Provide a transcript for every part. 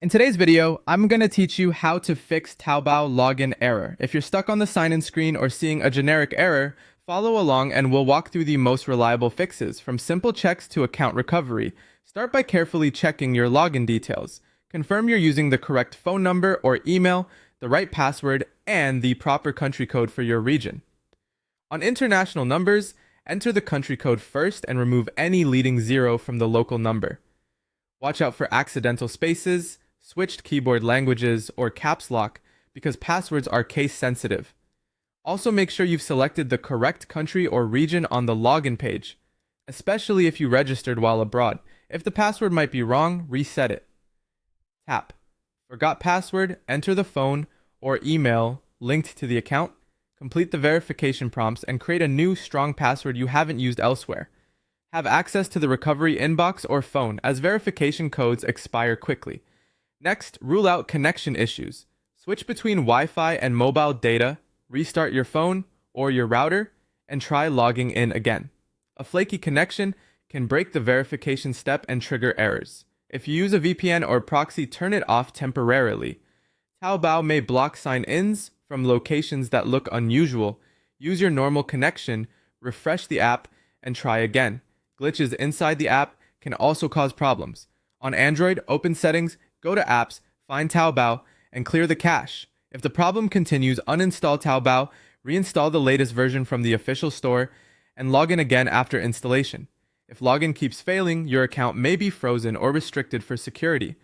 In today's video, I'm going to teach you how to fix Taobao login error. If you're stuck on the sign-in screen or seeing a generic error, follow along and we'll walk through the most reliable fixes, from simple checks to account recovery. Start by carefully checking your login details. Confirm you're using the correct phone number or email, the right password, and the proper country code for your region. On international numbers, enter the country code first and remove any leading zero from the local number. Watch out for accidental spaces, switched keyboard languages, or caps lock because passwords are case sensitive. Also make sure you've selected the correct country or region on the login page, especially if you registered while abroad. If the password might be wrong, reset it. Tap Forgot password, enter the phone or email linked to the account, complete the verification prompts, and create a new strong password you haven't used elsewhere. Have access to the recovery inbox or phone, as verification codes expire quickly. Next, rule out connection issues. Switch between Wi-Fi and mobile data, restart your phone or your router, and try logging in again. A flaky connection can break the verification step and trigger errors. If you use a VPN or proxy, turn it off temporarily. Taobao may block sign-ins from locations that look unusual. Use your normal connection, refresh the app, and try again. Glitches inside the app can also cause problems. On Android, open Settings, go to Apps, find Taobao, and clear the cache. If the problem continues, uninstall Taobao, reinstall the latest version from the official store, and log in again after installation. If login keeps failing, your account may be frozen or restricted for security.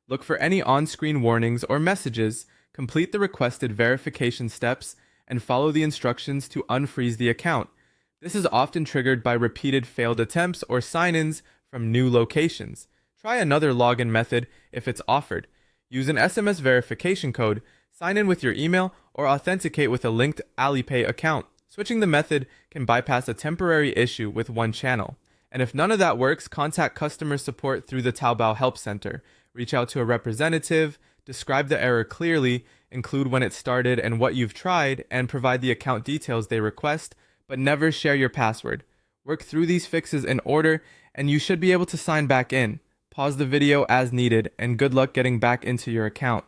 Look for any on-screen warnings or messages, complete the requested verification steps, and follow the instructions to unfreeze the account. This is often triggered by repeated failed attempts or sign-ins from new locations. Try another login method if it's offered. Use an SMS verification code, sign in with your email, or authenticate with a linked Alipay account. Switching the method can bypass a temporary issue with one channel. And if none of that works, contact customer support through the Taobao Help Center. Reach out to a representative, describe the error clearly, include when it started and what you've tried, and provide the account details they request, but never share your password. Work through these fixes in order, and you should be able to sign back in. Pause the video as needed, and good luck getting back into your account.